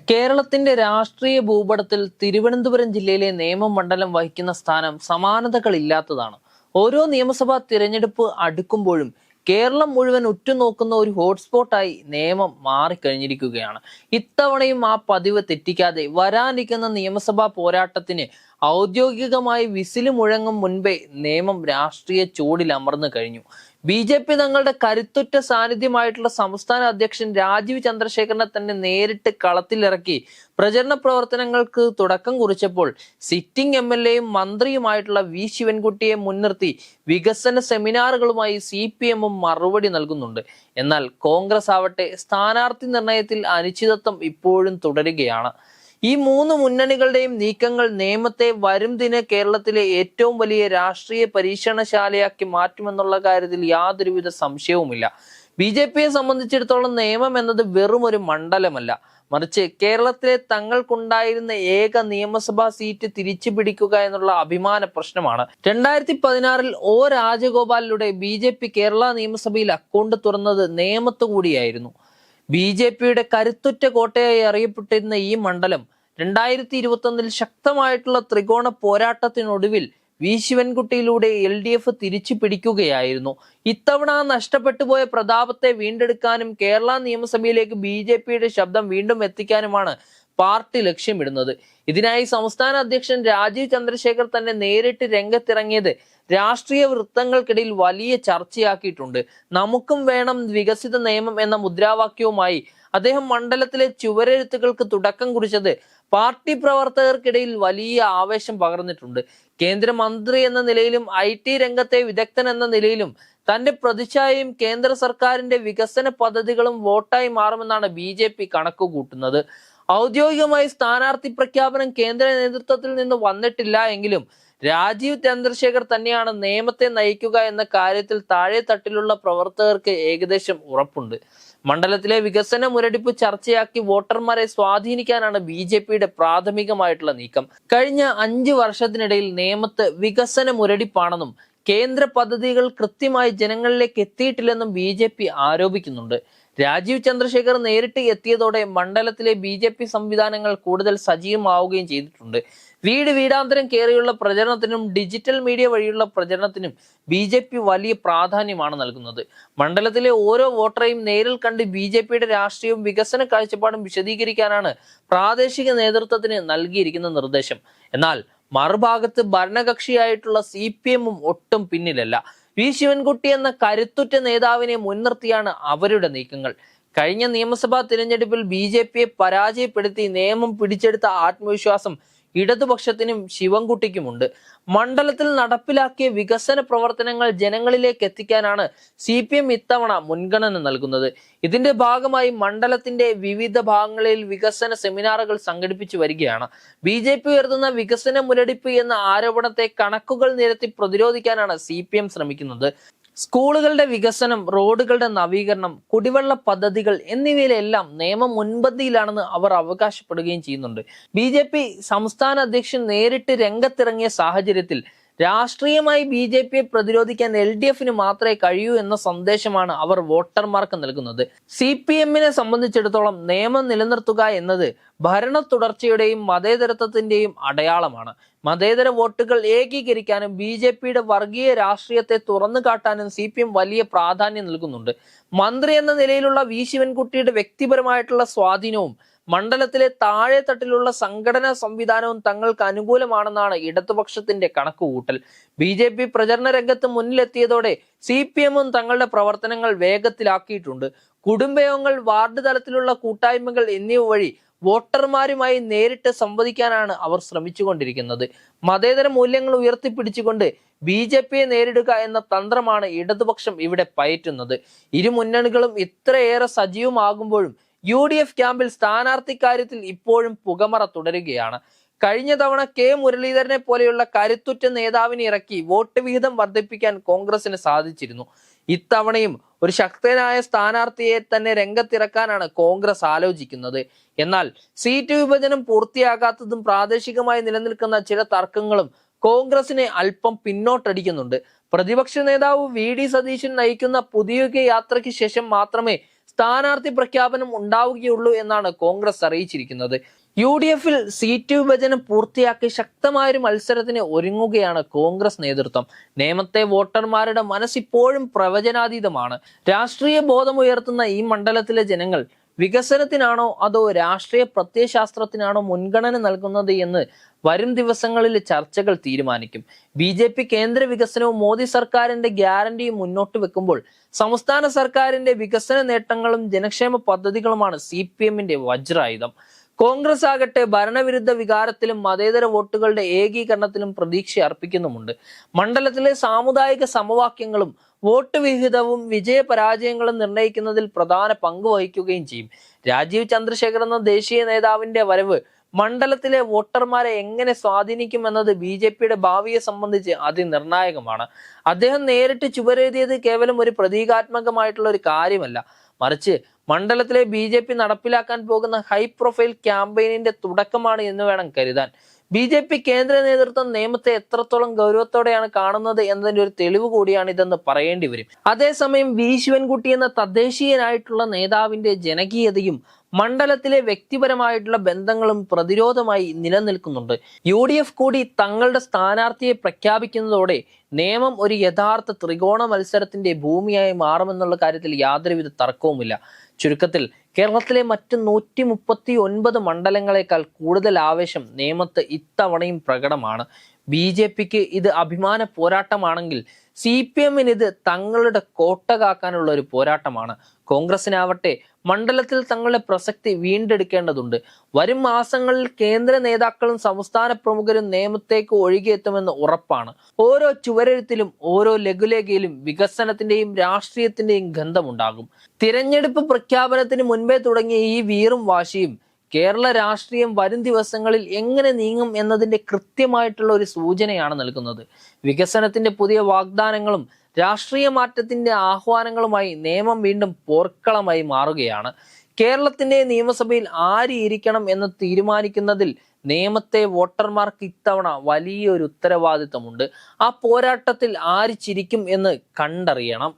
കേരളത്തിന്റെ രാഷ്ട്രീയ ഭൂപടത്തിൽ തിരുവനന്തപുരം ജില്ലയിലെ നേമമണ്ഡലം വഹിക്കുന്ന സ്ഥാനം സമാനതകളില്ലാത്തതാണ്. ഓരോ നിയമസഭാ തിരഞ്ഞെടുപ്പ് അടുക്കുമ്പോഴും കേരളം മുഴുവൻ ഉറ്റുനോക്കുന്ന ഒരു ഹോട്ട്സ്പോട്ടായി നേമം മാറിക്കഴിഞ്ഞിരിക്കുകയാണ്. ഇത്തവണയും ആ പതിവ് തെറ്റിക്കാതെ വരാനിരിക്കുന്ന നിയമസഭാ പോരാട്ടത്തിന് ഔദ്യോഗികമായി വിസില് മുഴങ്ങും മുൻപേ നേമം രാഷ്ട്രീയ ചൂടിൽ അമർന്നു കഴിഞ്ഞു. BJP തങ്ങളുടെ കരുത്തുറ്റ സാന്നിധ്യമായിട്ടുള്ള സംസ്ഥാന അധ്യക്ഷൻ രാജീവ് ചന്ദ്രശേഖരനെ തന്നെ നേരിട്ട് കളത്തിലിറക്കി പ്രചരണ പ്രവർത്തനങ്ങൾക്ക് തുടക്കം കുറിച്ചപ്പോൾ സിറ്റിംഗ് MLAയും മന്ത്രിയുമായിട്ടുള്ള വി ശിവൻകുട്ടിയെ മുൻനിർത്തി വികസന സെമിനാറുകളുമായി CPM മറുപടി നൽകുന്നുണ്ട്. എന്നാൽ കോൺഗ്രസ് ആവട്ടെ സ്ഥാനാർത്ഥി നിർണയത്തിൽ അനിശ്ചിതത്വം ഇപ്പോഴും തുടരുകയാണ്. ഈ മൂന്ന് മുന്നണികളുടെയും നീക്കങ്ങൾ നേമത്തെ വരും ദിന കേരളത്തിലെ ഏറ്റവും വലിയ രാഷ്ട്രീയ പരീക്ഷണശാലയാക്കി മാറ്റുമെന്നുള്ള കാര്യത്തിൽ യാതൊരുവിധ സംശയവുമില്ല. BJPയെ സംബന്ധിച്ചിടത്തോളം നേമം എന്നത് വെറും ഒരു മണ്ഡലമല്ല, മറിച്ച് കേരളത്തിലെ തങ്ങൾക്കുണ്ടായിരുന്ന ഏക നിയമസഭാ സീറ്റ് തിരിച്ചു പിടിക്കുക എന്നുള്ള അഭിമാന പ്രശ്നമാണ്. 2016 O രാജഗോപാലിലൂടെ BJP കേരള നിയമസഭയിൽ അക്കൗണ്ട് തുറന്നത് നേമത്ത് കൂടിയായിരുന്നു. BJPയുടെ കരുത്തുറ്റ കോട്ടയായി അറിയപ്പെട്ടിരുന്ന ഈ മണ്ഡലം 2021 ശക്തമായിട്ടുള്ള ത്രികോണ പോരാട്ടത്തിനൊടുവിൽ വി ശിവൻകുട്ടിയിലൂടെ LDF തിരിച്ചു പിടിക്കുകയായിരുന്നു. ഇത്തവണ നഷ്ടപ്പെട്ടു പോയ പ്രതാപത്തെ വീണ്ടെടുക്കാനും കേരള നിയമസഭയിലേക്ക് BJPയുടെ ശബ്ദം വീണ്ടും എത്തിക്കാനുമാണ് പാർട്ടി ലക്ഷ്യമിടുന്നത്. ഇതിനായി സംസ്ഥാന അധ്യക്ഷൻ രാജീവ് ചന്ദ്രശേഖർ തന്നെ നേരിട്ട് രംഗത്തിറങ്ങിയത് രാഷ്ട്രീയ വൃത്തങ്ങൾക്കിടയിൽ വലിയ ചർച്ചയാക്കിയിട്ടുണ്ട്. നമുക്കും വേണം വികസിത നിയമം എന്ന മുദ്രാവാക്യവുമായി അദ്ദേഹം മണ്ഡലത്തിലെ ചുവരെഴുത്തുകൾക്ക് തുടക്കം കുറിച്ചത് പാർട്ടി പ്രവർത്തകർക്കിടയിൽ വലിയ ആവേശം പകർന്നിട്ടുണ്ട്. കേന്ദ്രമന്ത്രി എന്ന നിലയിലും IT രംഗത്തെ വിദഗ്ധൻ എന്ന നിലയിലും തന്റെ പ്രതിച്ഛായയും കേന്ദ്ര സർക്കാരിന്റെ വികസന പദ്ധതികളും വോട്ടായി മാറുമെന്നാണ് BJP കണക്ക് കൂട്ടുന്നത്. ഔദ്യോഗികമായി സ്ഥാനാർത്ഥി പ്രഖ്യാപനം കേന്ദ്ര നേതൃത്വത്തിൽ നിന്ന് വന്നിട്ടില്ല എങ്കിലും രാജീവ് ചന്ദ്രശേഖർ തന്നെയാണ് നേമത്തെ നയിക്കുക എന്ന കാര്യത്തിൽ താഴെ തട്ടിലുള്ള പ്രവർത്തകർക്ക് ഏകദേശം ഉറപ്പുണ്ട്. മണ്ഡലത്തിലെ വികസന മുരടിപ്പ് ചർച്ചയാക്കി വോട്ടർമാരെ സ്വാധീനിക്കാനാണ് BJPയുടെ പ്രാഥമികമായിട്ടുള്ള നീക്കം. കഴിഞ്ഞ 5 വർഷത്തിനിടയിൽ നേമത്ത് വികസന മുരടിപ്പാണെന്നും കേന്ദ്ര പദ്ധതികൾ കൃത്യമായി ജനങ്ങളിലേക്ക് എത്തിയിട്ടില്ലെന്നും BJP ആരോപിക്കുന്നുണ്ട്. രാജീവ് ചന്ദ്രശേഖർ നേരിട്ട് എത്തിയതോടെ മണ്ഡലത്തിലെ BJP സംവിധാനങ്ങൾ കൂടുതൽ സജീവമാവുകയും ചെയ്തിട്ടുണ്ട്. വീട് വീടാന്തരം കയറിയുള്ള പ്രചരണത്തിനും ഡിജിറ്റൽ മീഡിയ വഴിയുള്ള പ്രചരണത്തിനും BJP വലിയ പ്രാധാന്യമാണ് നൽകുന്നത്. മണ്ഡലത്തിലെ ഓരോ വോട്ടറെയും നേരിൽ കണ്ട് BJPയുടെ രാഷ്ട്രീയവും വികസന കാഴ്ചപ്പാടും വിശദീകരിക്കാനാണ് പ്രാദേശിക നേതൃത്വത്തിന് നൽകിയിരിക്കുന്ന നിർദ്ദേശം. എന്നാൽ മറുഭാഗത്ത് ഭരണകക്ഷിയായിട്ടുള്ള CPM ഒട്ടും പിന്നിലല്ല. വി ശിവൻകുട്ടി എന്ന കരുത്തുറ്റ നേതാവിനെ മുൻനിർത്തിയാണ് അവരുടെ നീക്കങ്ങൾ. കഴിഞ്ഞ നിയമസഭാ തിരഞ്ഞെടുപ്പിൽ BJPയെ പരാജയപ്പെടുത്തി നേമം പിടിച്ചെടുത്ത ആത്മവിശ്വാസം ഇടതുപക്ഷത്തിനും ശിവൻകുട്ടിക്കുമുണ്ട്. മണ്ഡലത്തിൽ നടപ്പിലാക്കിയ വികസന പ്രവർത്തനങ്ങൾ ജനങ്ങളിലേക്ക് എത്തിക്കാനാണ് CPM ഇത്തവണ മുൻഗണന നൽകുന്നത്. ഇതിന്റെ ഭാഗമായി മണ്ഡലത്തിന്റെ വിവിധ ഭാഗങ്ങളിൽ വികസന സെമിനാറുകൾ സംഘടിപ്പിച്ചു വരികയാണ്. BJP ഉയർത്തുന്ന വികസന മുരടിപ്പ് എന്ന ആരോപണത്തെ കണക്കുകൾ നിരത്തി പ്രതിരോധിക്കാനാണ് CPM ശ്രമിക്കുന്നത്. സ്കൂളുകളുടെ വികസനം, റോഡുകളുടെ നവീകരണം, കുടിവെള്ള പദ്ധതികൾ എന്നിവയിലെല്ലാം നിയമം മുൻപന്തിയിലാണെന്ന് അവർ അവകാശപ്പെടുകയും ചെയ്യുന്നുണ്ട്. BJP സംസ്ഥാന അധ്യക്ഷൻ നേരിട്ട് രംഗത്തിറങ്ങിയ സാഹചര്യത്തിൽ രാഷ്ട്രീയമായി BJPയെ പ്രതിരോധിക്കാൻ LDFന് മാത്രമേ കഴിയൂ എന്ന സന്ദേശമാണ് അവർ വോട്ടർമാർക്ക് നൽകുന്നത്. CPMനെ സംബന്ധിച്ചിടത്തോളം നിയമം നിലനിർത്തുക എന്നത് ഭരണ തുടർച്ചയുടെയും മതേതരത്വത്തിന്റെയും അടയാളമാണ്. മതേതര വോട്ടുകൾ ഏകീകരിക്കാനും BJPയുടെ വർഗീയ രാഷ്ട്രീയത്തെ തുറന്നു കാട്ടാനും CPM വലിയ പ്രാധാന്യം നൽകുന്നുണ്ട്. മന്ത്രി എന്ന നിലയിലുള്ള വി ശിവൻകുട്ടിയുടെ വ്യക്തിപരമായിട്ടുള്ള സ്വാധീനവും മണ്ഡലത്തിലെ താഴെ തട്ടിലുള്ള സംഘടനാ സംവിധാനവും തങ്ങൾക്ക് അനുകൂലമാണെന്നാണ് ഇടതുപക്ഷത്തിന്റെ കണക്കുകൂട്ടൽ. BJP പ്രചരണ രംഗത്ത് മുന്നിലെത്തിയതോടെ CPMും തങ്ങളുടെ പ്രവർത്തനങ്ങൾ വേഗത്തിലാക്കിയിട്ടുണ്ട്. കുടുംബയോഗങ്ങൾ, വാർഡ് തലത്തിലുള്ള കൂട്ടായ്മകൾ എന്നിവ വഴി വോട്ടർമാരുമായി നേരിട്ട് സംവദിക്കാനാണ് അവർ ശ്രമിച്ചുകൊണ്ടിരിക്കുന്നത്. മതേതര മൂല്യങ്ങൾ ഉയർത്തിപ്പിടിച്ചുകൊണ്ട് BJPയെ നേരിടുക എന്ന തന്ത്രമാണ് ഇടതുപക്ഷം ഇവിടെ പയറ്റുന്നത്. ഇരു മുന്നണികളും ഇത്രയേറെ സജീവമാകുമ്പോഴും UDF ക്യാമ്പിൽ സ്ഥാനാർത്ഥി കാര്യത്തിൽ ഇപ്പോഴും പുകമറ തുടരുകയാണ്. കഴിഞ്ഞ തവണ K മുരളീധരനെ പോലെയുള്ള കരുത്തുറ്റ നേതാവിനെ ഇറക്കി വോട്ട് വിഹിതം വർദ്ധിപ്പിക്കാൻ കോൺഗ്രസിന് സാധിച്ചിരുന്നു. ഇത്തവണയും ഒരു ശക്തനായ സ്ഥാനാർത്ഥിയെ തന്നെ രംഗത്തിറക്കാനാണ് കോൺഗ്രസ് ആലോചിക്കുന്നത്. എന്നാൽ സീറ്റ് വിഭജനം പൂർത്തിയാകാത്തതും പ്രാദേശികമായി നിലനിൽക്കുന്ന ചില തർക്കങ്ങളും കോൺഗ്രസിനെ അല്പം പിന്നോട്ടടിക്കുന്നുണ്ട്. പ്രതിപക്ഷ നേതാവ് VD സതീശൻ നയിക്കുന്ന പുതിയ യാത്രയ്ക്ക് ശേഷം മാത്രമേ സ്ഥാനാർത്ഥി പ്രഖ്യാപനം ഉണ്ടാവുകയുള്ളൂ എന്നാണ് കോൺഗ്രസ് അറിയിച്ചിരിക്കുന്നത്. UDF-ൽ സീറ്റ് വിഭജനം പൂർത്തിയാക്കി ശക്തമായൊരു മത്സരത്തിന് ഒരുങ്ങുകയാണ് കോൺഗ്രസ് നേതൃത്വം. നേമത്തെ വോട്ടർമാരുടെ മനസ്സിപ്പോഴും പ്രവചനാതീതമാണ്. രാഷ്ട്രീയ ബോധമുയർത്തുന്ന ഈ മണ്ഡലത്തിലെ ജനങ്ങൾ വികസനത്തിനാണോ അതോ രാഷ്ട്രീയ പ്രത്യയശാസ്ത്രത്തിനാണോ മുൻഗണന നൽകുന്നത് എന്ന് വരും ദിവസങ്ങളിൽ ചർച്ചകൾ തീരുമാനിക്കും. BJP കേന്ദ്ര വികസനവും മോദി സർക്കാരിന്റെ ഗ്യാരണ്ടിയും മുന്നോട്ട് വെക്കുമ്പോൾ സംസ്ഥാന സർക്കാരിന്റെ വികസന നേട്ടങ്ങളും ജനക്ഷേമ പദ്ധതികളുമാണ് CPM-ന്റെ വജ്രായുധം. കോൺഗ്രസ് ആകട്ടെ ഭരണവിരുദ്ധ വികാരത്തിലും മതേതര വോട്ടുകളുടെ ഏകീകരണത്തിലും പ്രതീക്ഷ അർപ്പിക്കുന്നുമുണ്ട്. മണ്ഡലത്തിലെ സാമുദായിക സമവാക്യങ്ങളും വോട്ട് വിഹിതവും വിജയപരാജയങ്ങളും നിർണ്ണയിക്കുന്നതിൽ പ്രധാന പങ്ക് വഹിക്കുകയും ചെയ്യും. രാജീവ് ചന്ദ്രശേഖർ എന്ന ദേശീയ നേതാവിന്റെ വരവ് മണ്ഡലത്തിലെ വോട്ടർമാരെ എങ്ങനെ സ്വാധീനിക്കുമെന്നത് BJP-യുടെ ഭാവിയെ സംബന്ധിച്ച് അതിനിർണായകമാണ്. അദ്ദേഹം നേരിട്ട് ചുവരെഴുതിയത് കേവലം ഒരു പ്രതീകാത്മകമായിട്ടുള്ള ഒരു കാര്യമല്ല, മറിച്ച് മണ്ഡലത്തിലെ BJP നടപ്പിലാക്കാൻ പോകുന്ന ഹൈ പ്രൊഫൈൽ ക്യാമ്പയിനിന്റെ തുടക്കമാണ് എന്ന് വേണം കരുതാൻ. BJP കേന്ദ്ര നേതൃത്വം നേമത്തെ എത്രത്തോളം ഗൗരവത്തോടെയാണ് കാണുന്നത് എന്നതിന്റെ ഒരു തെളിവ് കൂടിയാണ് ഇതെന്ന് പറയേണ്ടി വരും. അതേസമയം V ശിവൻകുട്ടി എന്ന തദ്ദേശീയനായിട്ടുള്ള നേതാവിന്റെ ജനകീയതയും മണ്ഡലത്തിലെ വ്യക്തിപരമായിട്ടുള്ള ബന്ധങ്ങളും പ്രതിരോധമായി നിലനിൽക്കുന്നുണ്ട്. UDF കൂടി തങ്ങളുടെ സ്ഥാനാർത്ഥിയെ പ്രഖ്യാപിക്കുന്നതോടെ നേമം ഒരു യഥാർത്ഥ ത്രികോണ മത്സരത്തിന്റെ ഭൂമിയായി മാറുമെന്നുള്ള കാര്യത്തിൽ യാതൊരുവിധ തർക്കവുമില്ല. ചുരുക്കത്തിൽ കേരളത്തിലെ മറ്റ് 139 മണ്ഡലങ്ങളെക്കാൾ കൂടുതൽ ആവേശം നേമത്ത് ഇത്തവണയും പ്രകടമാണ്. BJP-ക്ക് ഇത് അഭിമാന പോരാട്ടമാണെങ്കിൽ CPM-ന് ഇത് തങ്ങളുടെ കോട്ട കാക്കാനുള്ള ഒരു പോരാട്ടമാണ്. കോൺഗ്രസിനാവട്ടെ മണ്ഡലത്തിൽ തങ്ങളുടെ പ്രസക്തി വീണ്ടെടുക്കേണ്ടതുണ്ട്. വരും മാസങ്ങളിൽ കേന്ദ്ര നേതാക്കളും സംസ്ഥാന പ്രമുഖരും നേമത്തേക്ക് ഒഴുകിയെത്തുമെന്ന് ഉറപ്പാണ്. ഓരോ ചുവരെഴുത്തിലും ഓരോ ലഘുലേഖയിലും വികസനത്തിന്റെയും രാഷ്ട്രീയത്തിന്റെയും ഗന്ധമുണ്ടാകും. തിരഞ്ഞെടുപ്പ് പ്രഖ്യാപനത്തിന് മുൻപേ തുടങ്ങിയ ഈ വീറും വാശിയും കേരള രാഷ്ട്രീയം വരും ദിവസങ്ങളിൽ എങ്ങനെ നീങ്ങും എന്നതിന്റെ കൃത്യമായിട്ടുള്ള ഒരു സൂചനയാണ് നൽകുന്നത്. വികസനത്തിന്റെ പുതിയ വാഗ്ദാനങ്ങളും രാഷ്ട്രീയ മാറ്റത്തിന്റെ ആഹ്വാനങ്ങളുമായി നേമം വീണ്ടും പോർക്കളമായി മാറുകയാണ്. കേരളത്തിന്റെ നിയമസഭയിൽ ആര് ഇരിക്കണം എന്ന് തീരുമാനിക്കുന്നതിൽ നേമത്തെ വോട്ടർമാർക്ക് ഇത്തവണ വലിയൊരു ഉത്തരവാദിത്തമുണ്ട്. ആ പോരാട്ടത്തിൽ ആര് ചിരിക്കും എന്ന് കണ്ടറിയണം.